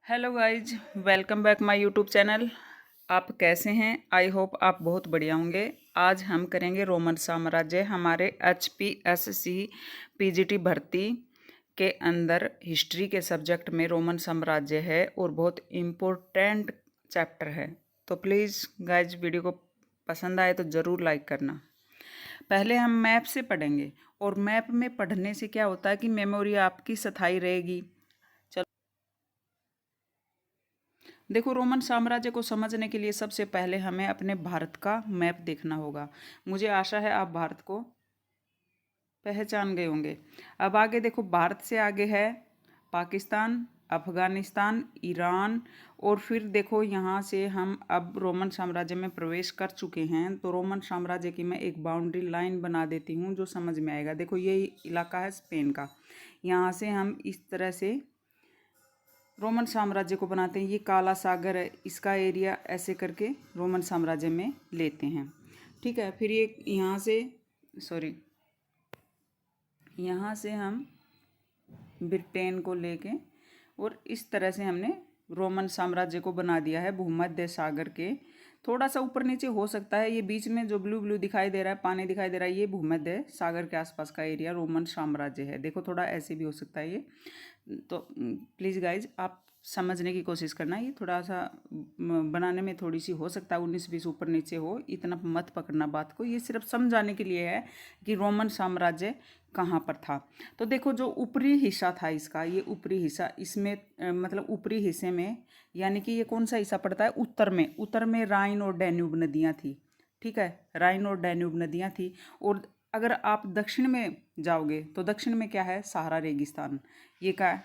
Hello guys, welcome back my YouTube channel. आप कैसे हैं? आई होप आप बहुत बढ़िया होंगे। आज हम करेंगे रोमन साम्राज्य। हमारे HPSC PGT भर्ती के अंदर हिस्ट्री के सब्जेक्ट में रोमन साम्राज्य है और बहुत इम्पोर्टेंट चैप्टर है। तो प्लीज़ गाइज, वीडियो को पसंद आए तो ज़रूर लाइक करना। पहले हम मैप से पढ़ेंगे और मैप में पढ़ने से क्या होता है कि मेमोरी आपकी स्थायी रहेगी। देखो, रोमन साम्राज्य को समझने के लिए सबसे पहले हमें अपने भारत का मैप देखना होगा। मुझे आशा है आप भारत को पहचान गए होंगे। अब आगे देखो, भारत से आगे है पाकिस्तान, अफगानिस्तान, ईरान और फिर देखो यहाँ से हम अब रोमन साम्राज्य में प्रवेश कर चुके हैं। तो रोमन साम्राज्य की मैं एक बाउंड्री लाइन बना देती हूँ जो समझ में आएगा। देखो, ये इलाका है स्पेन का। यहाँ से हम इस तरह से रोमन साम्राज्य को बनाते हैं। ये काला सागर है, इसका एरिया ऐसे करके रोमन साम्राज्य में लेते हैं। ठीक है, फिर ये यहाँ से हम ब्रिटेन को लेके और इस तरह से हमने रोमन साम्राज्य को बना दिया है भूमध्य सागर के। थोड़ा सा ऊपर नीचे हो सकता है। ये बीच में जो ब्लू ब्लू दिखाई दे रहा है, पानी दिखाई दे रहा है, ये भूमध्य सागर के आसपास का एरिया रोमन साम्राज्य है। देखो, थोड़ा ऐसे भी हो सकता है ये। तो प्लीज़ गाइज, आप समझने की कोशिश करना। ये थोड़ा सा बनाने में थोड़ी सी हो सकता है 19-20 ऊपर नीचे हो, इतना मत पकड़ना बात को। ये सिर्फ समझाने के लिए है कि रोमन साम्राज्य कहाँ पर था। तो देखो, जो ऊपरी हिस्सा था इसका, ये ऊपरी हिस्सा, इसमें मतलब ऊपरी हिस्से में, यानी कि ये कौन सा हिस्सा पड़ता है? उत्तर में राइन और डैन्यूब नदियाँ थी। ठीक है, राइन और डैन्यूब नदियाँ थी। और अगर आप दक्षिण में जाओगे तो दक्षिण में क्या है? सहारा रेगिस्तान। ये क्या है?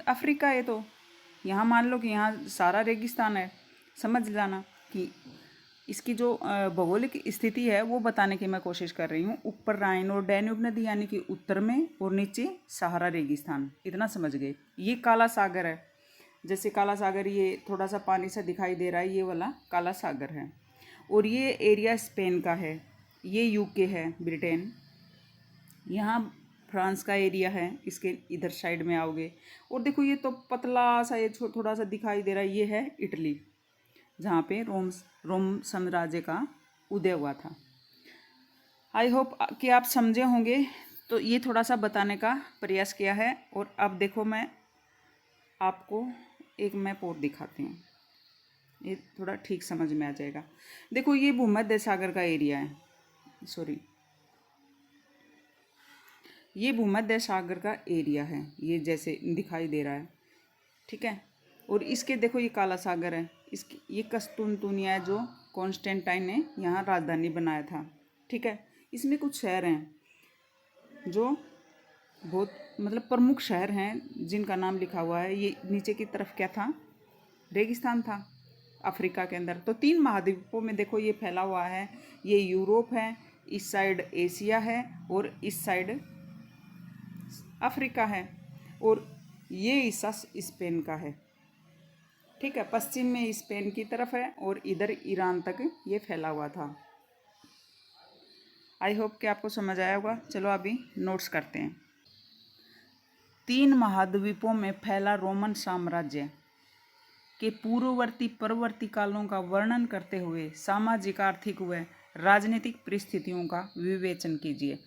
अफ्रीका है। तो यहाँ मान लो कि यहाँ सारा रेगिस्तान है। समझ जाना कि इसकी जो भौगोलिक स्थिति है वो बताने की मैं कोशिश कर रही हूँ। ऊपर राइन और डैन्यूब नदी यानी कि उत्तर में, और नीचे सहारा रेगिस्तान। इतना समझ गए। ये काला सागर है। जैसे काला सागर, ये थोड़ा सा पानी सा दिखाई दे रहा है, ये वाला काला सागर है। और ये एरिया स्पेन का है। ये यूके है, ब्रिटेन। यहाँ फ्रांस का एरिया है, इसके इधर साइड में आओगे। और देखो, ये तो पतला सा, ये थोड़ा सा दिखाई दे रहा है, ये है इटली, जहाँ पे रोम साम्राज्य का उदय हुआ था। आई होप कि आप समझे होंगे। तो ये थोड़ा सा बताने का प्रयास किया है। और अब देखो, मैं आपको एक मैप और दिखाती हूँ, ये थोड़ा ठीक समझ में आ जाएगा। देखो, ये भूमध्य सागर का एरिया है, ये भूमध्य सागर का एरिया है, ये जैसे दिखाई दे रहा है। ठीक है, और इसके देखो, ये काला सागर है। इसकी ये कस्तुनतुनिया है, जो कॉन्स्टेंटाइन ने यहाँ राजधानी बनाया था। ठीक है, इसमें कुछ शहर हैं जो बहुत मतलब प्रमुख शहर हैं, जिनका नाम लिखा हुआ है। ये नीचे की तरफ क्या था? रेगिस्तान था अफ्रीका के अंदर। तो 3 महाद्वीपों में देखो ये फैला हुआ है। ये यूरोप है, इस साइड एशिया है, और इस साइड अफ्रीका है, और ये हिस्सा स्पेन का है। ठीक है, पश्चिम में स्पेन की तरफ है और इधर ईरान तक ये फैला हुआ था। आई होप कि आपको समझ आया होगा। चलो अभी नोट्स करते हैं। 3 महाद्वीपों में फैला रोमन साम्राज्य के पूर्ववर्ती परवर्ती कालों का वर्णन करते हुए सामाजिक, आर्थिक व राजनीतिक परिस्थितियों का विवेचन कीजिए।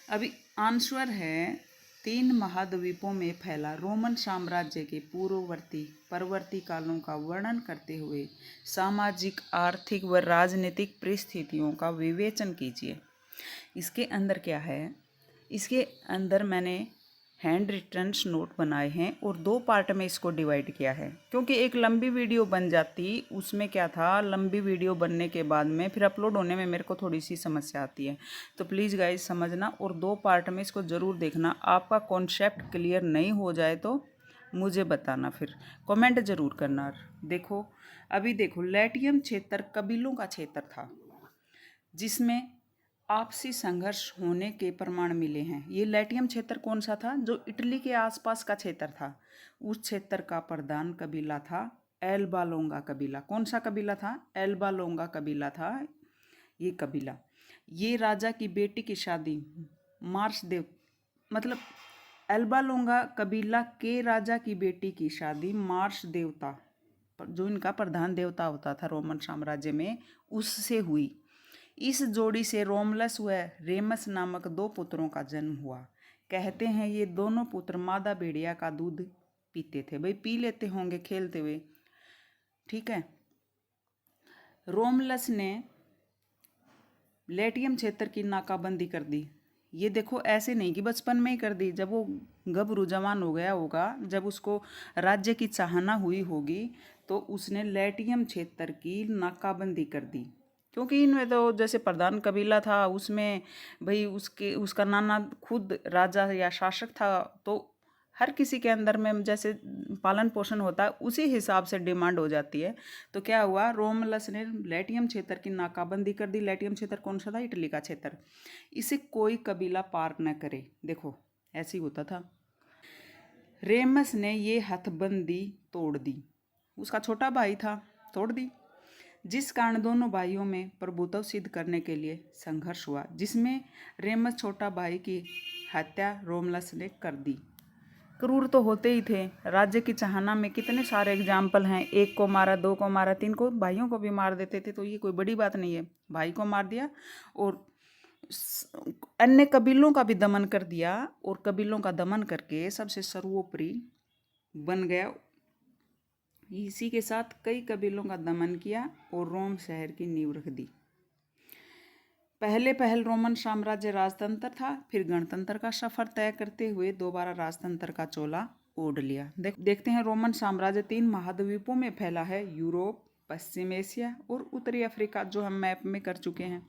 अभी आंसर है, 3 महाद्वीपों में फैला रोमन साम्राज्य के पूर्ववर्ती परवर्ती कालों का वर्णन करते हुए सामाजिक, आर्थिक व राजनीतिक परिस्थितियों का विवेचन कीजिए। इसके अंदर क्या है? इसके अंदर मैंने हैंड रिटन्स नोट बनाए हैं और 2 पार्ट में इसको डिवाइड किया है, क्योंकि एक लंबी वीडियो बन जाती, उसमें क्या था, लंबी वीडियो बनने के बाद में फिर अपलोड होने में मेरे को थोड़ी सी समस्या आती है। तो प्लीज़ गाइज समझना, और 2 पार्ट में इसको ज़रूर देखना। आपका कॉन्सेप्ट क्लियर नहीं हो जाए तो मुझे बताना, फिर कमेंट ज़रूर करना। देखो, अभी देखो, लैटियम क्षेत्र कबीलों का क्षेत्र था, जिसमें आपसी संघर्ष होने के प्रमाण मिले हैं। ये लैटियम क्षेत्र कौन सा था? जो इटली के आसपास का क्षेत्र था। उस क्षेत्र का प्रधान कबीला था एल्बा लोंगा कबीला। कौन सा कबीला था? एल्बा लोंगा कबीला था ये कबीला। ये राजा की बेटी की शादी मार्स देव मतलब अल्बा लोंगा कबीला के राजा की बेटी की शादी मार्स देवता, जो इनका प्रधान देवता होता था रोमन साम्राज्य में, उससे हुई। इस जोड़ी से रोमलस व रेमस नामक 2 पुत्रों का जन्म हुआ। कहते हैं ये दोनों पुत्र मादा भेड़िया का दूध पीते थे। भाई पी लेते होंगे खेलते हुए, ठीक है। रोमलस ने लेटियम क्षेत्र की नाकाबंदी कर दी। ये देखो ऐसे नहीं कि बचपन में ही कर दी, जब वो गभरू जवान हो गया होगा, जब उसको राज्य की चाहना हुई होगी, तो उसने लेटियम क्षेत्र की नाकाबंदी कर दी। क्योंकि इनमें तो जैसे प्रधान कबीला था, उसमें भाई उसका नाना खुद राजा या शासक था, तो हर किसी के अंदर में जैसे पालन पोषण होता है उसी हिसाब से डिमांड हो जाती है। तो क्या हुआ, रोमलस ने लेटियम क्षेत्र की नाकाबंदी कर दी। लेटियम क्षेत्र कौन सा था? इटली का क्षेत्र। इसे कोई कबीला पार न करे, देखो ऐसे ही होता था। रेमस ने ये हथबंदी तोड़ दी, उसका छोटा भाई था, तोड़ दी, जिस कारण दोनों भाइयों में प्रभुत्व सिद्ध करने के लिए संघर्ष हुआ, जिसमें रेमस छोटा भाई की हत्या रोमलस ने कर दी। क्रूर तो होते ही थे, राज्य की चाहना में कितने सारे एग्जाम्पल हैं। 1 को मारा, 2 को मारा, 3 को, भाइयों को भी मार देते थे, तो ये कोई बड़ी बात नहीं है। भाई को मार दिया और अन्य कबीलों का भी दमन कर दिया, और कबीलों का दमन करके सबसे सर्वोपरि बन गया। इसी के साथ कई कबीलों का दमन किया और रोम शहर की नींव रख दी। पहल रोमन साम्राज्य राजतंत्र था, फिर गणतंत्र का सफर तय करते हुए दोबारा राजतंत्र का चोला ओढ़ लिया। देखते हैं, रोमन साम्राज्य 3 महाद्वीपों में फैला है, यूरोप, पश्चिम एशिया और उत्तरी अफ्रीका, जो हम मैप में कर चुके हैं।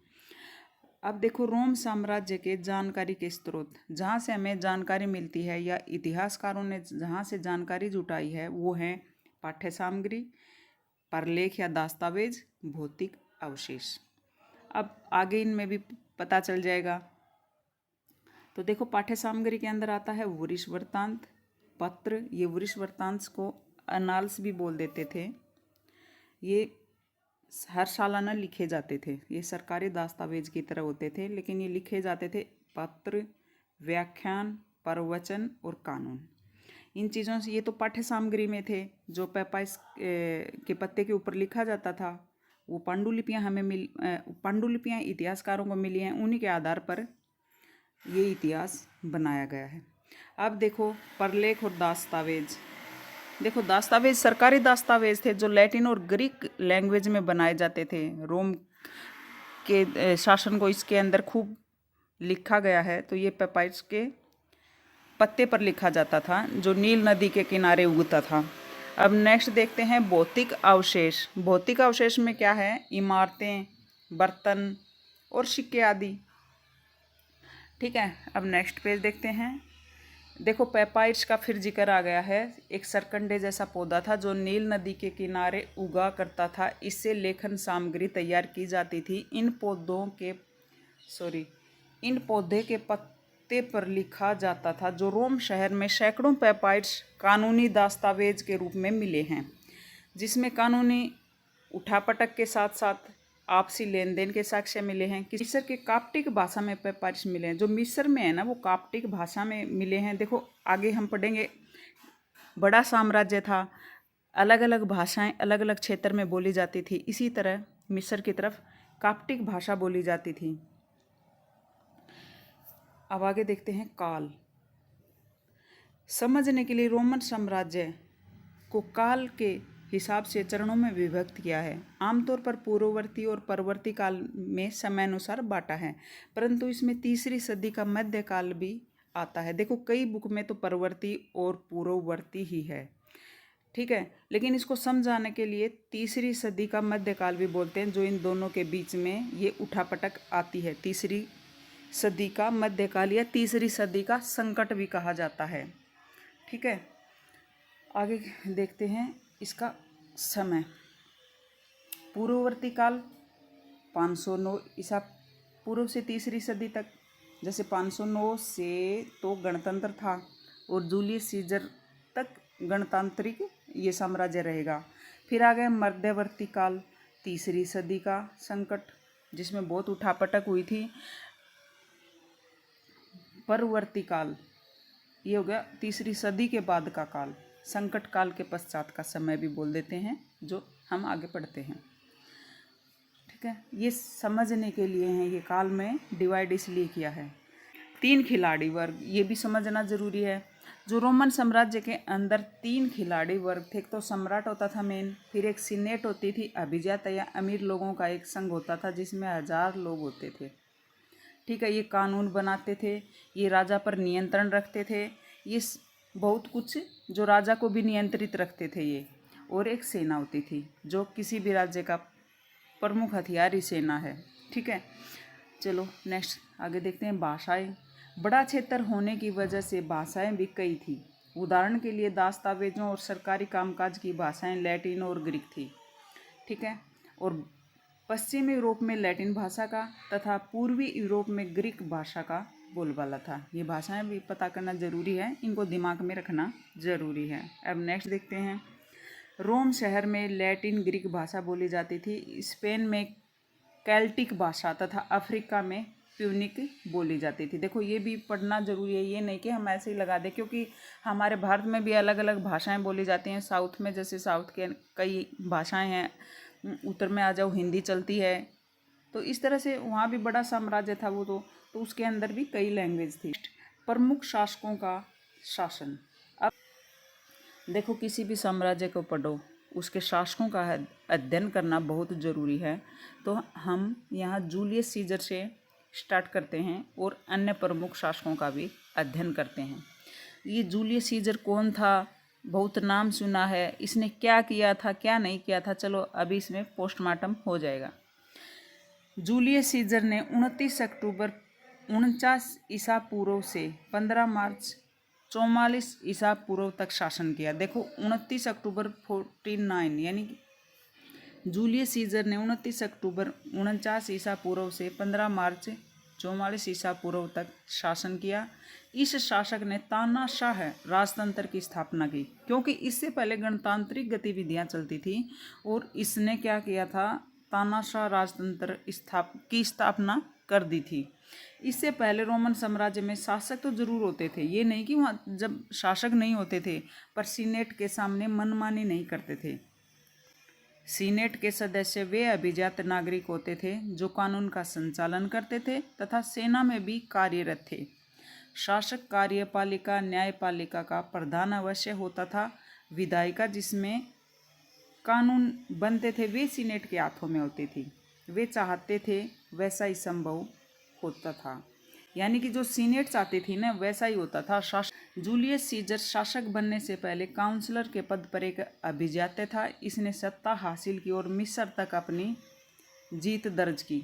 अब देखो, रोम साम्राज्य के जानकारी के स्रोत, जहाँ से हमें जानकारी मिलती है या इतिहासकारों ने जहाँ से जानकारी जुटाई है, वो है पाठ्य सामग्री, परलेख या दस्तावेज, भौतिक अवशेष। अब आगे इनमें भी पता चल जाएगा। तो देखो, पाठ्य सामग्री के अंदर आता है वृष वृत्तांत, पत्र। ये वृष वृत्तांत को अनाल्स भी बोल देते थे। ये हर सालाना लिखे जाते थे, ये सरकारी दस्तावेज की तरह होते थे, लेकिन ये लिखे जाते थे पत्र, व्याख्यान, प्रवचन और कानून। इन चीज़ों से, ये तो पाठ्य सामग्री में थे, जो पेपाइस के पत्ते के ऊपर लिखा जाता था। वो पांडुलिपियाँ पांडुलिपियाँ इतिहासकारों को मिली हैं, उन्हीं के आधार पर ये इतिहास बनाया गया है। अब देखो, परलेख और दस्तावेज। देखो, दस्तावेज सरकारी दस्तावेज थे, जो लैटिन और ग्रीक लैंग्वेज में बनाए जाते थे। रोम के शासन को इसके अंदर खूब लिखा गया है। तो ये पेपाइस के पत्ते पर लिखा जाता था, जो नील नदी के किनारे उगता था। अब नेक्स्ट देखते हैं भौतिक अवशेष। भौतिक अवशेष में क्या है? इमारतें, बर्तन और सिक्के आदि, ठीक है। अब नेक्स्ट पेज देखते हैं। देखो, पेपाइर्स का फिर जिक्र आ गया है। एक सरकंडे जैसा पौधा था, जो नील नदी के किनारे उगा करता था। इससे लेखन सामग्री तैयार की जाती थी। इन पौधे के पत्ते पर लिखा जाता था, जो रोम शहर में सैकड़ों पेपाइर्स कानूनी दस्तावेज के रूप में मिले हैं, जिसमें कानूनी उठापटक के साथ साथ आपसी लेन देन के साक्ष्य मिले हैं। मिस्र के काप्टिक भाषा में पेपाइर्स मिले हैं। जो मिस्र में है ना, वो काप्टिक भाषा में मिले हैं। देखो, आगे हम पढ़ेंगे, बड़ा साम्राज्य था, अलग अलग भाषाएं अलग अलग क्षेत्र में बोली जाती थी। इसी तरह मिस्र की तरफ काप्टिक भाषा बोली जाती थी। अब आगे देखते हैं काल। समझने के लिए रोमन साम्राज्य को काल के हिसाब से चरणों में विभक्त किया है। आमतौर पर पूर्ववर्ती और परवर्ती काल में समयानुसार बांटा है, परंतु इसमें 3री सदी का मध्यकाल भी आता है। देखो, कई बुक में तो परवर्ती और पूर्ववर्ती ही है, ठीक है, लेकिन इसको समझाने के लिए 3री सदी का मध्यकाल भी बोलते हैं, जो इन दोनों के बीच में ये उठापटक आती है। 3री सदी का मध्यकाल या 3री सदी का संकट भी कहा जाता है, ठीक है। आगे देखते हैं इसका समय। पूर्ववर्ती काल 509 ईसा पूर्व से 3री सदी तक। जैसे 509 से तो गणतंत्र था, और जूलियस सीजर तक गणतांत्रिक ये साम्राज्य रहेगा। फिर आ गया मध्यवर्ती काल, 3री सदी का संकट, जिसमें बहुत उठापटक हुई थी। परवर्ती काल ये हो गया 3री सदी के बाद का काल, संकट काल के पश्चात का समय भी बोल देते हैं, जो हम आगे पढ़ते हैं। ठीक है, ये समझने के लिए हैं, ये काल में डिवाइड इसलिए किया है। 3 खिलाड़ी वर्ग, ये भी समझना जरूरी है। जो रोमन साम्राज्य के अंदर 3 खिलाड़ी वर्ग थे, एक तो सम्राट होता था मेन, फिर एक सीनेट होती थी, अभिजात या अमीर लोगों का एक संघ होता था जिसमें 1000 लोग होते थे। ठीक है, ये कानून बनाते थे, ये राजा पर नियंत्रण रखते थे, ये बहुत कुछ जो राजा को भी नियंत्रित रखते थे ये। और एक सेना होती थी, जो किसी भी राज्य का प्रमुख हथियार ही सेना है। ठीक है, चलो नेक्स्ट आगे देखते हैं। भाषाएं, बड़ा क्षेत्र होने की वजह से भाषाएं भी कई थी। उदाहरण के लिए दस्तावेजों और सरकारी कामकाज की भाषाएं लैटिन और ग्रीक थी। ठीक है, और पश्चिमी यूरोप में लैटिन भाषा का तथा पूर्वी यूरोप में ग्रीक भाषा का बोलबाला था। ये भाषाएं भी पता करना जरूरी है, इनको दिमाग में रखना जरूरी है। अब नेक्स्ट देखते हैं। रोम शहर में लैटिन ग्रीक भाषा बोली जाती थी, स्पेन में केल्टिक भाषा तथा अफ्रीका में प्यूनिक बोली जाती थी। देखो ये भी पढ़ना जरूरी है, ये नहीं कि हम ऐसे ही लगा दें, क्योंकि हमारे भारत में भी अलग अलग भाषाएं बोली जाती हैं। साउथ में जैसे साउथ के कई भाषाएं हैं, उत्तर में आ जाओ हिंदी चलती है, तो इस तरह से वहाँ भी बड़ा साम्राज्य था वो तो उसके अंदर भी कई लैंग्वेज थी। प्रमुख शासकों का शासन। अब देखो किसी भी साम्राज्य को पढ़ो, उसके शासकों का अध्ययन करना बहुत ज़रूरी है। तो हम यहाँ जूलियस सीजर से स्टार्ट करते हैं और अन्य प्रमुख शासकों का भी अध्ययन करते हैं। ये जूलियस सीजर कौन था, बहुत नाम सुना है, इसने क्या किया था क्या नहीं किया था, चलो अभी इसमें पोस्टमार्टम हो जाएगा। जूलियस सीजर ने 29 अक्टूबर 49 ईसा पूर्व से 15 मार्च 44 ईसा पूर्व तक शासन किया। देखो 29 अक्टूबर 49 यानी जूलियस सीजर ने 29 अक्टूबर 49 ईसा पूर्व से 15 मार्च 44 ईसा पूर्व तक शासन किया। इस शासक ने तानाशाह राजतंत्र की स्थापना की, क्योंकि इससे पहले गणतांत्रिक गतिविधियां चलती थी और इसने क्या किया था, तानाशाह राजतंत्र की स्थापना कर दी थी। इससे पहले रोमन साम्राज्य में शासक तो जरूर होते थे, ये नहीं कि वहाँ जब शासक नहीं होते थे, पर सीनेट के सामने मनमानी नहीं करते थे। सीनेट के सदस्य वे अभिजात नागरिक होते थे जो कानून का संचालन करते थे तथा सेना में भी कार्यरत थे। शासक कार्यपालिका न्यायपालिका का प्रधान अवश्य होता था। विधायिका जिसमें कानून बनते थे वे सीनेट के हाथों में होती थी। वे चाहते थे वैसा ही संभव होता था, यानी कि जो सीनेट चाहती थी ना वैसा ही होता था। जूलियस सीजर शासक बनने से पहले काउंसलर के पद पर एक अभिजात था। इसने सत्ता हासिल की और मिस्र तक अपनी जीत दर्ज की।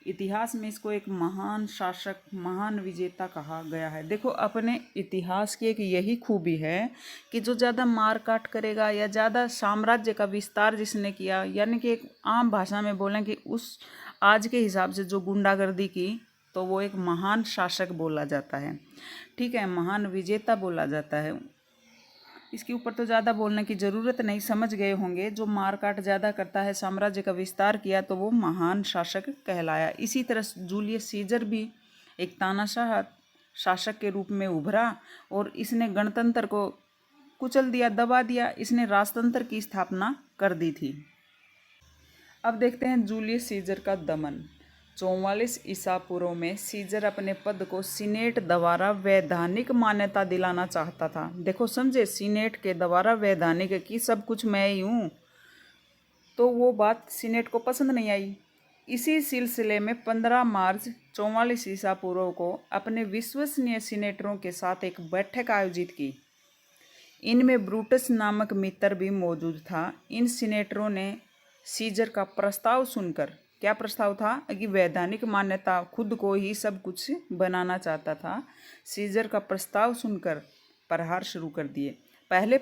इतिहास में इसको एक महान शासक, महान विजेता कहा गया है। देखो अपने इतिहास की एक यही खूबी है कि जो ज़्यादा मार काट करेगा या ज़्यादा साम्राज्य का विस्तार जिसने किया, यानी कि एक आम भाषा में बोलें कि उस आज के हिसाब से जो गुंडागर्दी की, तो वो एक महान शासक बोला जाता है। ठीक है, महान विजेता बोला जाता है। इसके ऊपर तो ज़्यादा बोलने की ज़रूरत नहीं, समझ गए होंगे। जो मारकाट ज़्यादा करता है, साम्राज्य का विस्तार किया, तो वो महान शासक कहलाया। इसी तरह जूलियस सीजर भी एक तानाशाह शासक के रूप में उभरा और इसने गणतंत्र को कुचल दिया, दबा दिया। इसने राजतंत्र की स्थापना कर दी थी। अब देखते हैं जूलियस सीजर का दमन। 44 ईसा पूर्व में सीजर अपने पद को सीनेट द्वारा वैधानिक मान्यता दिलाना चाहता था। देखो समझे, सीनेट के द्वारा वैधानिक कि सब कुछ मैं ही हूँ, तो वो बात सीनेट को पसंद नहीं आई। इसी सिलसिले में 15 मार्च 44 ईसा पूर्व को अपने विश्वसनीय सीनेटरों के साथ एक बैठक आयोजित की। इनमें ब्रूटस नामक मित्र भी मौजूद था। इन सीनेटरों ने सीजर का प्रस्ताव सुनकर, क्या प्रस्ताव था कि वैधानिक मान्यता, खुद को ही सब कुछ बनाना चाहता था, सीजर का प्रस्ताव सुनकर प्रहार शुरू कर दिए। पहले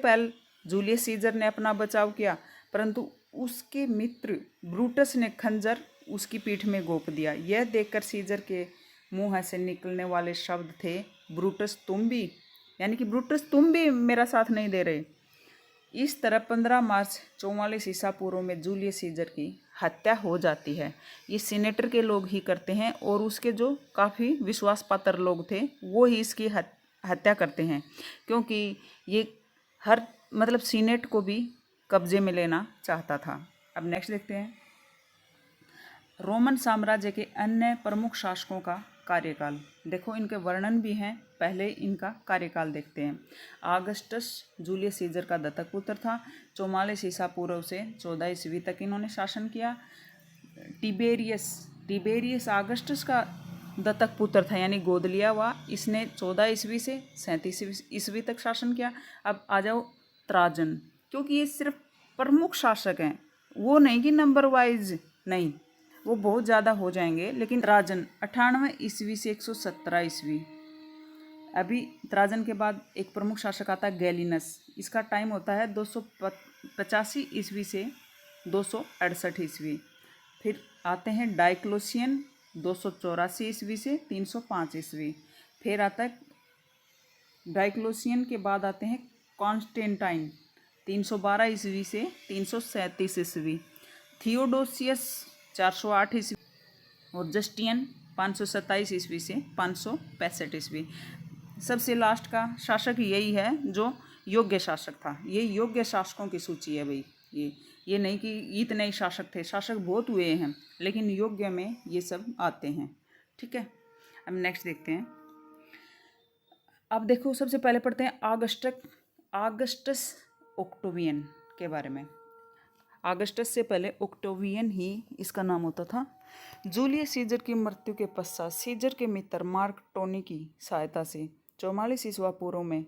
जूलियस सीजर ने अपना बचाव किया, परंतु उसके मित्र ब्रूटस ने खंजर उसकी पीठ में घोंप दिया। यह देखकर सीजर के मुंह से निकलने वाले शब्द थे, ब्रूटस तुम भी, यानी कि ब्रूटस तुम भी मेरा साथ नहीं दे रहे। इस तरह 15 मार्च 44 ईसा पूर्व में जूलियस सीजर की हत्या हो जाती है। ये सीनेटर के लोग ही करते हैं और उसके जो काफ़ी विश्वास पात्र लोग थे वो ही इसकी हत्या करते हैं, क्योंकि ये हर मतलब सीनेट को भी कब्जे में लेना चाहता था। अब नेक्स्ट देखते हैं रोमन साम्राज्य के अन्य प्रमुख शासकों का कार्यकाल। देखो इनके वर्णन भी हैं, पहले इनका कार्यकाल देखते हैं। आगस्टस जूलियस सीजर का दत्तक पुत्र था। 44 ईसा पूर्व से 14 ईस्वी तक इन्होंने शासन किया। टिबेरियस आगस्टस का दत्तक पुत्र था, यानी गोद लिया हुआ। इसने 14 ईस्वी से 37 ईस्वी तक शासन किया। अब आ जाओ त्राजन, क्योंकि ये सिर्फ प्रमुख शासक हैं, वो नहीं कि नंबर वाइज, नहीं वो बहुत ज़्यादा हो जाएंगे। लेकिन त्राजन 98 ईस्वी से 117 ईस्वी। अभी त्राजन के बाद एक प्रमुख शासक आता है गैलिनस, इसका टाइम होता है 285 ईस्वी से 268 ईस्वी। फिर आते हैं डायक्लोसियन 284 ईस्वी से 305 ईस्वी। फिर आता है डायक्लोसियन के बाद आते हैं कॉन्स्टेंटाइन 312 ईस्वी से 337 ईस्वी। थियोडोसियस 408 ईस्वी और जस्टियन 527 ईस्वी से 565 ईस्वी। सबसे लास्ट का शासक यही है जो योग्य शासक था। ये योग्य शासकों की सूची है भाई। ये नहीं कि इतने ही शासक थे, शासक बहुत हुए हैं, लेकिन योग्य में ये सब आते हैं। ठीक है, अब नेक्स्ट देखते हैं। अब देखो सबसे पहले पढ़ते हैं आगस्टस ओक्टोवियन के बारे में। आगस्टस से पहले ओक्टोवियन ही इसका नाम होता था। जूलियस सीजर की मृत्यु के पश्चात सीजर के मित्र मार्क टोनी की सहायता से 44 ईस्वी पूर्व में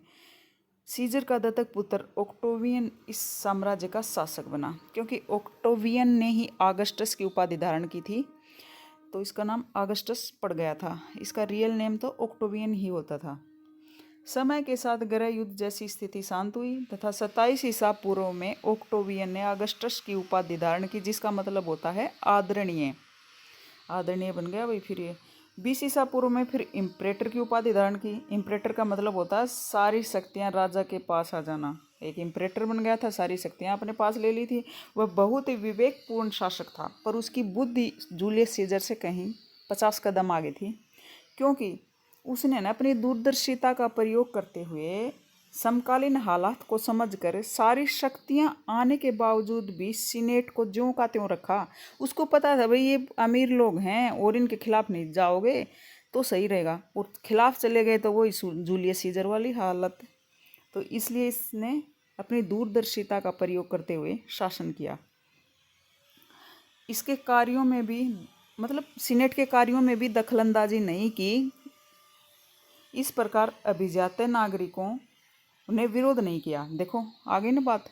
सीजर का दत्तक पुत्र ओक्टोवियन इस साम्राज्य का शासक बना। क्योंकि ओक्टोवियन ने ही आगस्टस की उपाधि धारण की थी, तो इसका नाम आगस्टस पड़ गया था। इसका रियल नेम तो ओक्टोवियन ही होता था। समय के साथ गृह युद्ध जैसी स्थिति शांत हुई तथा 27 ईसा पूर्व में ओक्टोवियन ने अगस्टस की उपाधि धारण की, जिसका मतलब होता है आदरणीय। आदरणीय बन गया भाई। फिर ये 20 ईसा पूर्व में फिर इम्परेटर की उपाधि धारण की। इम्परेटर का मतलब होता है सारी शक्तियां राजा के पास आ जाना। एक इम्परेटर बन गया था, सारी शक्तियां अपने पास ले ली थी। वह बहुत ही विवेकपूर्ण शासक था, पर उसकी बुद्धि जूलियस सीजर से कहीं 50 कदम आगे थी, क्योंकि उसने ना अपनी दूरदर्शिता का प्रयोग करते हुए समकालीन हालात को समझकर सारी शक्तियां आने के बावजूद भी सीनेट को ज्यों का त्यों रखा। उसको पता था भाई ये अमीर लोग हैं और इनके खिलाफ नहीं जाओगे तो सही रहेगा, और खिलाफ चले गए तो वही जूलियस सीजर वाली हालत। तो इसलिए इसने अपनी दूरदर्शिता का प्रयोग करते हुए शासन किया। इसके कार्यों में भी मतलब सीनेट के कार्यों में भी दखलंदाजी नहीं की। इस प्रकार अभिजात्य नागरिकों ने विरोध नहीं किया। देखो आगे ना बात,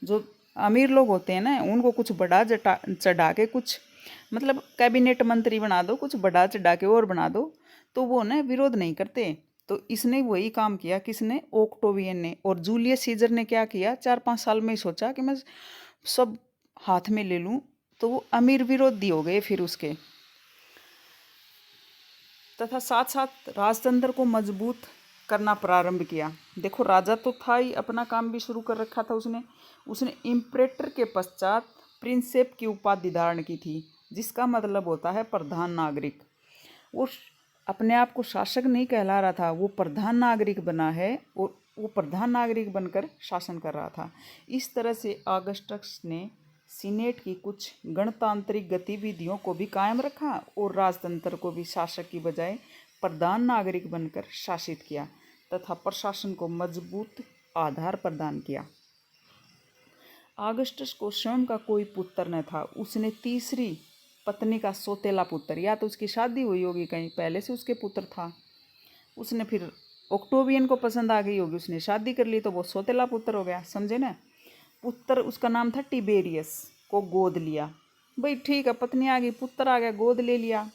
जो अमीर लोग होते हैं ना उनको कुछ बढ़ा चढ़ा के कुछ मतलब कैबिनेट मंत्री बना दो, कुछ बढ़ा चढ़ा के और बना दो, तो वो ना विरोध नहीं करते। तो इसने वही काम किया, किसने? ओक्टोवियन ने। और जूलियस सीजर ने क्या किया, 4-5 साल में ही सोचा कि मैं सब हाथ में ले लूँ, तो वो अमीर विरोधी हो गए फिर उसके। तथा साथ साथ राजतंत्र को मजबूत करना प्रारंभ किया। देखो राजा तो था ही, अपना काम भी शुरू कर रखा था उसने इम्परेटर के पश्चात प्रिंसेप की उपाधि धारण की थी, जिसका मतलब होता है प्रधान नागरिक। वो अपने आप को शासक नहीं कहला रहा था, वो प्रधान नागरिक बना है और वो प्रधान नागरिक बनकर शासन कर रहा था। इस तरह से अगस्टस ने सीनेट की कुछ गणतांत्रिक गतिविधियों को भी कायम रखा और राजतंत्र को भी शासक की बजाय प्रधान नागरिक बनकर शासित किया तथा प्रशासन को मजबूत आधार प्रदान किया। अगस्टस को स्वयं का कोई पुत्र न था। उसने तीसरी पत्नी का सौतेला पुत्र, या तो उसकी शादी हुई होगी कहीं पहले से उसके पुत्र था, उसने फिर ओक्टोवियन को पसंद आ गई होगी, उसने शादी कर ली, तो वो सौतेला पुत्र हो गया, समझे ना। पुत्र उसका नाम था टिबेरियस, को गोद लिया। भाई ठीक है, पत्नी आ गई, पुत्र आ गया, गोद ले लिया।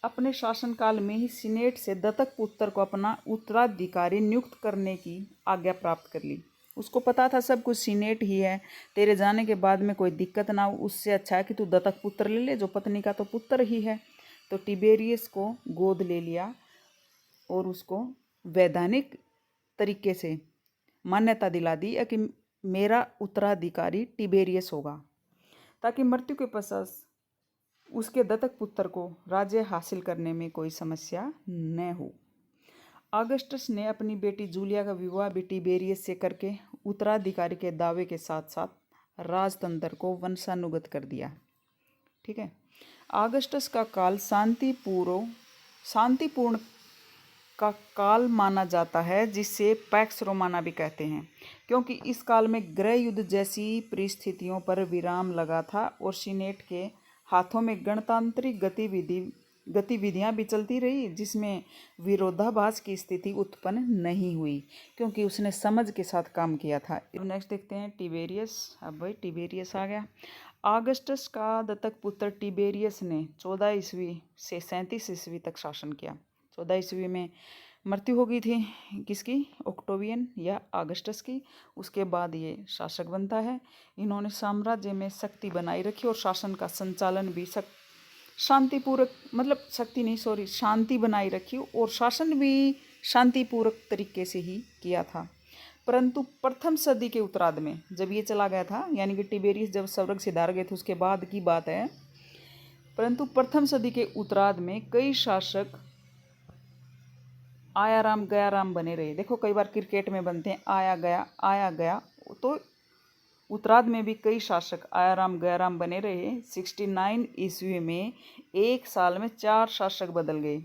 अपने शासनकाल में ही सीनेट से दत्तक पुत्र को अपना उत्तराधिकारी नियुक्त करने की आज्ञा प्राप्त कर ली। उसको पता था सब कुछ सीनेट ही है, तेरे जाने के बाद में कोई दिक्कत ना हो, उससे अच्छा है कि तू दत्तक पुत्र ले ले, जो पत्नी का तो पुत्र ही है। तो टिबेरियस को गोद ले लिया और उसको वैधानिक तरीके से मान्यता दिला दी कि मेरा उत्तराधिकारी टिबेरियस होगा, ताकि मृत्यु के पश्चात उसके दत्तक पुत्र को राज्य हासिल करने में कोई समस्या न हो। ऑगस्टस ने अपनी बेटी जूलिया का विवाह भी टिबेरियस से करके उत्तराधिकारी के दावे के साथ साथ राजतंत्र को वंशानुगत कर दिया। ठीक है। ऑगस्टस का काल शांतिपूर्ण का काल माना जाता है, जिसे पैक्स रोमाना भी कहते हैं, क्योंकि इस काल में गृह युद्ध जैसी परिस्थितियों पर विराम लगा था और सीनेट के हाथों में गणतांत्रिक गतिविधियां भी चलती रही, जिसमें विरोधाभास की स्थिति उत्पन्न नहीं हुई, क्योंकि उसने समझ के साथ काम किया था। नेक्स्ट देखते हैं टिबेरियस। अब भाई टिबेरियस आ गया। ऑगस्टस का दत्तक पुत्र टिबेरियस ने 14 ईस्वी से 37 ईस्वी तक शासन किया। 14 ईस्वी में मृत्यु हो गई थी किसकी, ऑक्टोवियन या ऑगस्टस की। उसके बाद ये शासक बनता है। इन्होंने साम्राज्य में शक्ति बनाई रखी और शासन का संचालन भी शांतिपूर्वक, मतलब शक्ति नहीं सॉरी शांति बनाई रखी और शासन भी शांतिपूर्वक तरीके से ही किया था। परंतु प्रथम सदी के उत्तरार्ध में जब ये चला गया था, यानी कि टिबेरियस जब स्वर्ग सिधार गए थे उसके बाद की बात है, परंतु प्रथम सदी के उत्तरार्ध में कई शासक आया राम गया राम बने रहे। देखो कई बार क्रिकेट में बनते हैं आया गया, तो उत्तरार्ध में भी कई शासक आया राम गया राम बने रहे। 69 ईस्वी में एक साल में 4 शासक बदल गए।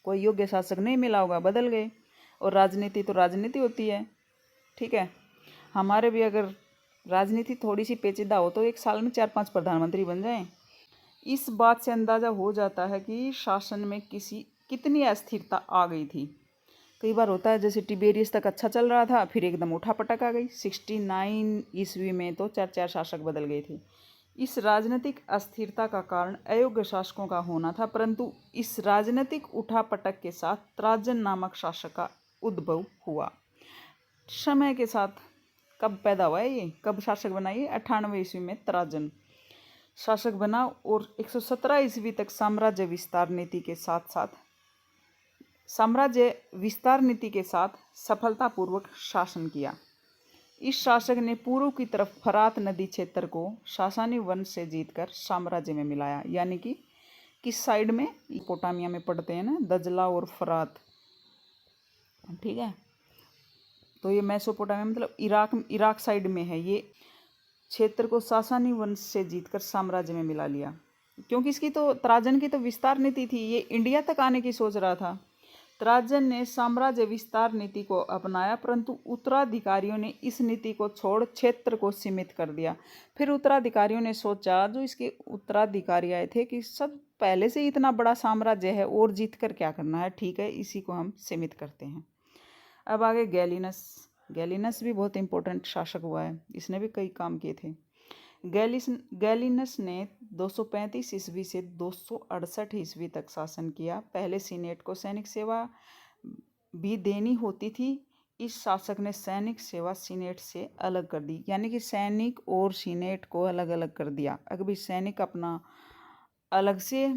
कोई योग्य शासक नहीं मिला होगा, बदल गए। और राजनीति तो राजनीति होती है। ठीक है। हमारे भी अगर राजनीति थोड़ी सी पेचीदा हो तो एक साल में 4-5 प्रधानमंत्री बन जाएं। इस बात से अंदाज़ा हो जाता है कि शासन में कितनी अस्थिरता आ गई थी। कई बार होता है जैसे टिबेरियस तक अच्छा चल रहा था, फिर एकदम उठापटक आ गई। 69 ईस्वी में तो 4-4 शासक बदल गए थे। इस राजनीतिक अस्थिरता का कारण अयोग्य शासकों का होना था, परंतु इस राजनीतिक उठापटक के साथ त्राजन नामक शासक का उद्भव हुआ। समय के साथ कब पैदा हुआ है ये, कब शासक बना ये, 98 ईस्वी में त्राजन शासक बना और 117 ईस्वी तक साम्राज्य विस्तार नीति के साथ सफलतापूर्वक शासन किया। इस शासक ने पूर्व की तरफ फरात नदी क्षेत्र को सासानी वंश से जीतकर साम्राज्य में मिलाया। यानी कि किस साइड में, मेसोपोटामिया में पढ़ते हैं ना, दजला और फरात। ठीक है। तो ये मेसोपोटामिया मतलब इराक साइड में है। ये क्षेत्र को सासानी वंश से जीतकर साम्राज्य में मिला लिया, क्योंकि इसकी तो त्राजन की तो विस्तार नीति थी। ये इंडिया तक आने की सोच रहा था। त्राजन ने साम्राज्य विस्तार नीति को अपनाया, परंतु उत्तराधिकारियों ने इस नीति को छोड़ क्षेत्र को सीमित कर दिया। फिर उत्तराधिकारियों ने सोचा, जो इसके उत्तराधिकारी आए थे, कि सब पहले से ही इतना बड़ा साम्राज्य है और जीत कर क्या करना है, ठीक है इसी को हम सीमित करते हैं। अब आगे गैलिनस भी बहुत इंपॉर्टेंट शासक हुआ है। इसने भी कई काम किए थे। गैलिनस ने 235 ईस्वी से 268 ईस्वी तक शासन किया। पहले सीनेट को सैनिक सेवा भी देनी होती थी। इस शासक ने सैनिक सेवा सीनेट से अलग कर दी, यानी कि सैनिक और सीनेट को अलग अलग कर दिया। अभी सैनिक अपना अलग से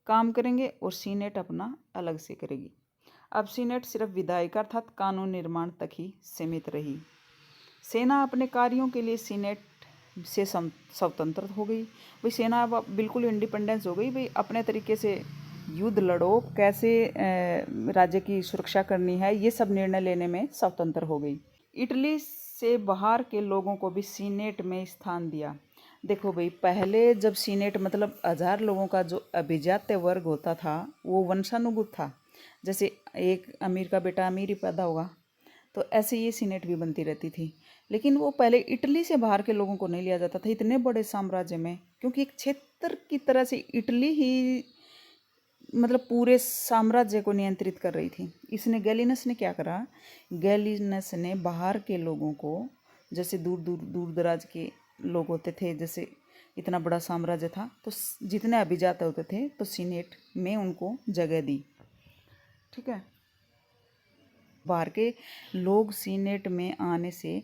काम करेंगे और सीनेट अपना अलग से करेगी। अब सीनेट सिर्फ विधायिका अर्थात कानून निर्माण तक ही सीमित रही। सेना अपने कार्यों के लिए सीनेट से स्वतंत्र हो गई। भाई सेना अब बिल्कुल इंडिपेंडेंस हो गई। भाई अपने तरीके से युद्ध लड़ो, कैसे राज्य की सुरक्षा करनी है, ये सब निर्णय लेने में स्वतंत्र हो गई। इटली से बाहर के लोगों को भी सीनेट में स्थान दिया। देखो भाई, पहले जब सीनेट मतलब 1000 लोगों का जो अभिजात्य वर्ग होता था वो वंशानुगत था। जैसे एक अमीर का बेटा अमीर ही पैदा होगा, तो ऐसे ये सीनेट भी बनती रहती थी। लेकिन वो पहले इटली से बाहर के लोगों को नहीं लिया जाता था इतने बड़े साम्राज्य में, क्योंकि एक क्षेत्र की तरह से इटली ही मतलब पूरे साम्राज्य को नियंत्रित कर रही थी। इसने गैलिनस ने क्या करा, गैलिनस ने बाहर के लोगों को, जैसे दूर दराज के लोग होते थे, जैसे इतना बड़ा साम्राज्य था तो जितने अभिजात होते थे तो सीनेट में उनको जगह दी। ठीक है। बाहर के लोग सीनेट में आने से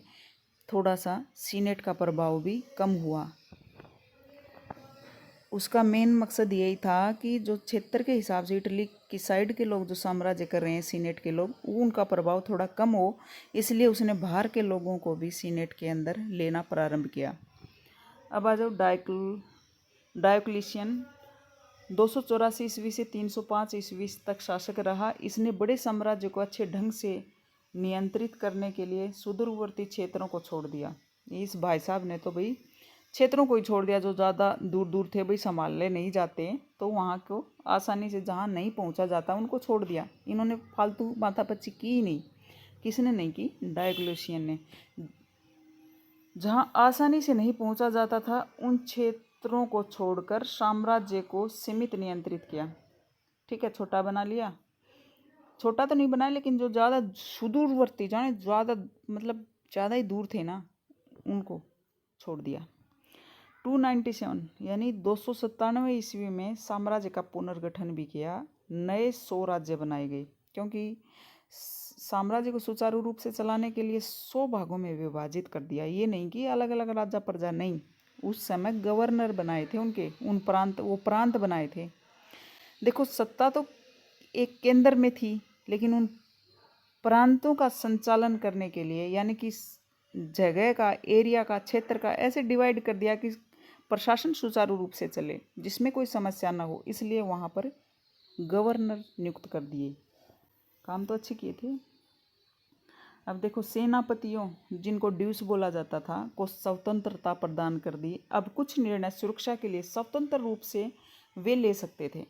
थोड़ा सा सीनेट का प्रभाव भी कम हुआ। उसका मेन मकसद यही था कि जो क्षेत्र के हिसाब से इटली की साइड के लोग जो साम्राज्य कर रहे हैं सीनेट के लोग, उनका प्रभाव थोड़ा कम हो, इसलिए उसने बाहर के लोगों को भी सीनेट के अंदर लेना प्रारंभ किया। अब आ जाओ डायोक्लिशियन 284 ईस्वी से 305 ईस्वी तक शासक रहा। इसने बड़े साम्राज्य को अच्छे ढंग से नियंत्रित करने के लिए सुदूरवर्ती क्षेत्रों को छोड़ दिया। इस भाई साहब ने तो भाई क्षेत्रों को ही छोड़ दिया, जो ज़्यादा दूर दूर थे भाई संभालने नहीं जाते, तो वहाँ को आसानी से जहाँ नहीं पहुँचा जाता उनको छोड़ दिया। इन्होंने फालतू माथापच्ची की ही नहीं। किसने नहीं की? डायोक्लेशियन ने। जहाँ आसानी से नहीं पहुँचा जाता था उन क्षेत्रों को छोड़कर साम्राज्य को सीमित नियंत्रित किया। ठीक है, छोटा बना लिया। छोटा तो नहीं बनाया, लेकिन जो ज़्यादा सुदूरवर्ती, जाने ज़्यादा मतलब ज़्यादा ही दूर थे ना, उनको छोड़ दिया। 297 यानी 297 ईस्वी में साम्राज्य का पुनर्गठन भी किया। नए 100 राज्य बनाए गए, क्योंकि साम्राज्य को सुचारू रूप से चलाने के लिए 100 भागों में विभाजित कर दिया। ये नहीं कि अलग अलग राजा प्रजा, नहीं, उस समय गवर्नर बनाए थे उनके, वो प्रांत बनाए थे। देखो, सत्ता तो एक केंद्र में थी, लेकिन उन प्रांतों का संचालन करने के लिए, यानी कि जगह का, एरिया का, क्षेत्र का ऐसे डिवाइड कर दिया कि प्रशासन सुचारू रूप से चले, जिसमें कोई समस्या ना हो, इसलिए वहाँ पर गवर्नर नियुक्त कर दिए। काम तो अच्छे किए थे। अब देखो, सेनापतियों, जिनको ड्यूस बोला जाता था, को स्वतंत्रता प्रदान कर दी। अब कुछ निर्णय सुरक्षा के लिए स्वतंत्र रूप से वे ले सकते थे।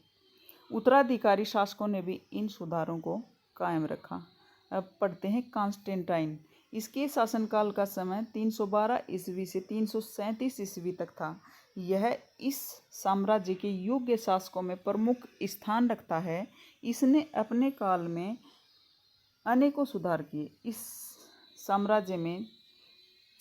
उत्तराधिकारी शासकों ने भी इन सुधारों को कायम रखा। अब पढ़ते हैं कॉन्स्टेंटाइन। इसके शासनकाल का समय 312 ईस्वी से 337 ईस्वी तक था। यह इस साम्राज्य के योग्य शासकों में प्रमुख स्थान रखता है। इसने अपने काल में अनेकों सुधार किए। इस साम्राज्य में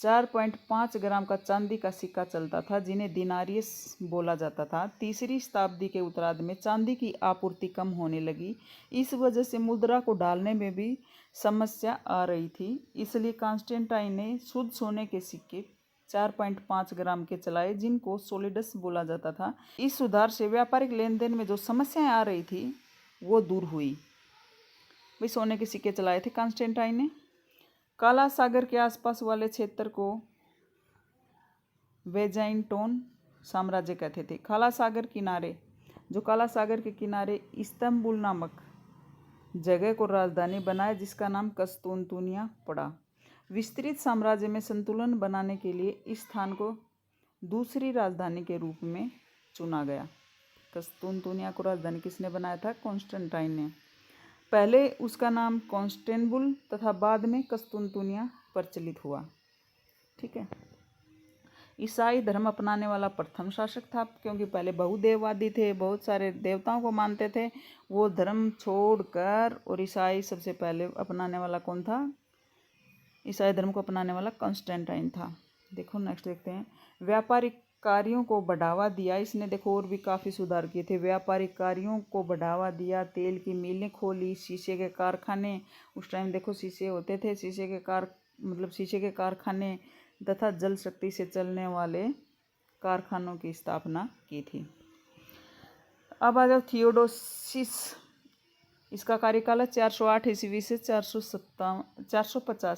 4.5 ग्राम का चांदी का सिक्का चलता था, जिन्हें दिनारियस बोला जाता था। 3री शताब्दी के उत्तरार्ध में चांदी की आपूर्ति कम होने लगी। इस वजह से मुद्रा को डालने में भी समस्या आ रही थी। इसलिए कॉन्स्टेंटाइन ने शुद्ध सोने के सिक्के 4.5 ग्राम के चलाए, जिनको सोलिडस बोला जाता था। इस सुधार से व्यापारिक लेन देन में जो समस्याएं आ रही थी वो दूर हुई। भाई सोने के सिक्के चलाए थे कॉन्स्टेंटाइन ने। काला सागर के आसपास वाले क्षेत्र को वेजाइंटोन साम्राज्य कहते थे। काला सागर के किनारे इस्तंबुल नामक जगह को राजधानी बनाया, जिसका नाम कस्तूनतुनिया पड़ा। विस्तृत साम्राज्य में संतुलन बनाने के लिए इस स्थान को दूसरी राजधानी के रूप में चुना गया। कस्तूनतुनिया को राजधानी किसने बनाया था? कॉन्स्टेंटाइन ने। पहले उसका नाम कॉन्स्टेंबुल तथा बाद में कस्तूनतुनिया प्रचलित हुआ। ठीक है। ईसाई धर्म अपनाने वाला प्रथम शासक था, क्योंकि पहले बहुदेववादी थे, बहुत सारे देवताओं को मानते थे। वो धर्म छोड़कर, और ईसाई सबसे पहले अपनाने वाला कौन था? ईसाई धर्म को अपनाने वाला कॉन्स्टेंटाइन था। देखो नेक्स्ट देखते हैं। व्यापारिक कार्यों को बढ़ावा दिया। इसने देखो और भी काफ़ी सुधार किए थे। व्यापारिक कार्यों को बढ़ावा दिया, तेल की मिलें खोली, शीशे के कारखाने, उस टाइम देखो शीशे होते थे, शीशे के कारखाने तथा जल शक्ति से चलने वाले कारखानों की स्थापना की थी। अब आ जाओ थियोडोसिस। इसका कार्यकाल है 408 ईस्वी से 450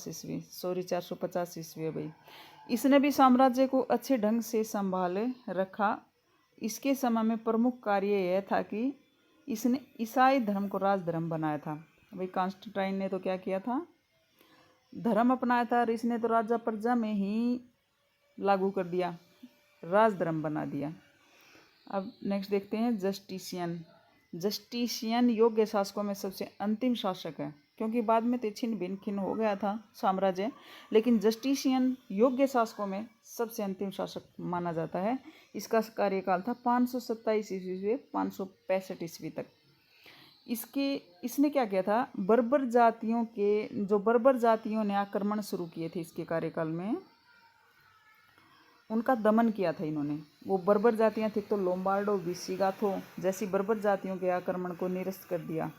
ईस्वी है भाई। इसने भी साम्राज्य को अच्छे ढंग से संभाले रखा। इसके समय में प्रमुख कार्य यह था कि इसने ईसाई धर्म को राजधर्म बनाया था। भाई कॉन्स्टेंटाइन ने तो क्या किया था? धर्म अपनाया था, और इसने तो राजा प्रजा में ही लागू कर दिया, राजधर्म बना दिया। अब नेक्स्ट देखते हैं जस्टिशियन योग्य शासकों में सबसे अंतिम शासक है, क्योंकि बाद में तो छिन्न भिन्न हो गया था साम्राज्य, लेकिन जस्टिशियन योग्य शासकों में सबसे अंतिम शासक माना जाता है। इसका कार्यकाल था 527 ईस्वी से 565 ईस्वी तक। इसने क्या किया था? बर्बर जातियों ने आक्रमण शुरू किए थे इसके कार्यकाल में, उनका दमन किया था इन्होंने। वो बर्बर जातियां थी, तो लोम्बार्डो, विसिगाथो जैसी बर्बर जातियों के आक्रमण को निरस्त कर दिया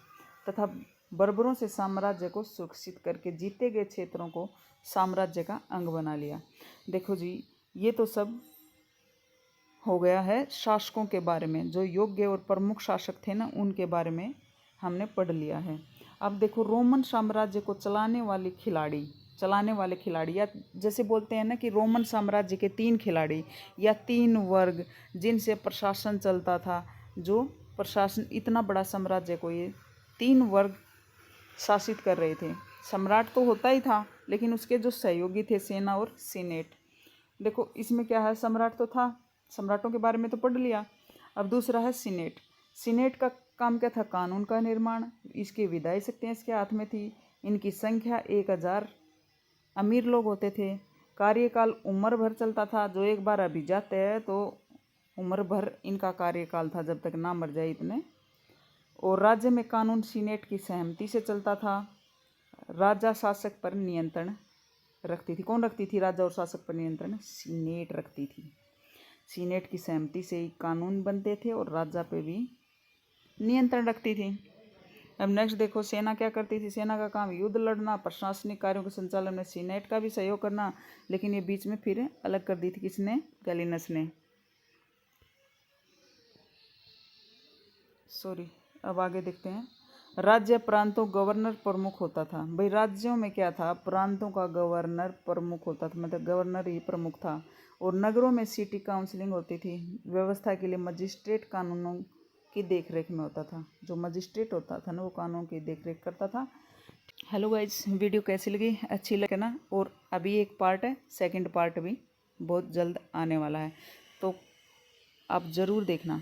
तथा बर्बरों से साम्राज्य को सुरक्षित करके जीते गए क्षेत्रों को साम्राज्य का अंग बना लिया। देखो जी, ये तो सब हो गया है शासकों के बारे में, जो योग्य और प्रमुख शासक थे ना, उनके बारे में हमने पढ़ लिया है। अब देखो, रोमन साम्राज्य को चलाने वाले खिलाड़ी, या जैसे बोलते हैं ना कि रोमन साम्राज्य के 3 खिलाड़ी या 3 वर्ग जिनसे प्रशासन चलता था, जो प्रशासन, इतना बड़ा साम्राज्य को ये 3 वर्ग शासित कर रहे थे। सम्राट तो होता ही था, लेकिन उसके जो सहयोगी थे सेना और सीनेट। देखो इसमें क्या है, सम्राट तो था, सम्राटों के बारे में तो पढ़ लिया। अब दूसरा है सीनेट। सीनेट का काम क्या था, कानून का निर्माण। इसकी विधायी शक्तियाँ इसके हाथ में थी। इनकी संख्या 1000 अमीर लोग होते थे। कार्यकाल उम्र भर चलता था। जो एक बार अभी जाते हैं तो उम्र भर इनका कार्यकाल था, जब तक ना मर जाए इतने। और राज्य में कानून सीनेट की सहमति से चलता था। राजा शासक पर नियंत्रण रखती थी। कौन रखती थी राजा और शासक पर नियंत्रण? सीनेट रखती थी। सीनेट की सहमति से ही कानून बनते थे और राजा पे भी नियंत्रण रखती थी। अब नेक्स्ट देखो, सेना क्या करती थी। सेना का काम युद्ध लड़ना, प्रशासनिक कार्यों के संचालन में सीनेट का भी सहयोग करना। लेकिन ये बीच में फिर अलग कर दी थी किसने? गैलिनस ने। सॉरी, अब आगे देखते हैं। राज्य प्रांतों गवर्नर प्रमुख होता था। भाई राज्यों में क्या था, प्रांतों का गवर्नर प्रमुख होता था, मतलब गवर्नर ही प्रमुख था। और नगरों में सिटी काउंसिलिंग होती थी। व्यवस्था के लिए मजिस्ट्रेट कानूनों की देखरेख में होता था। जो मजिस्ट्रेट होता था ना, वो कानून की देखरेख करता था। हेलो गाइज, वीडियो कैसी लगी? अच्छी लगे ना? और अभी एक पार्ट है, सेकंड पार्ट भी बहुत जल्द आने वाला है, तो आप ज़रूर देखना।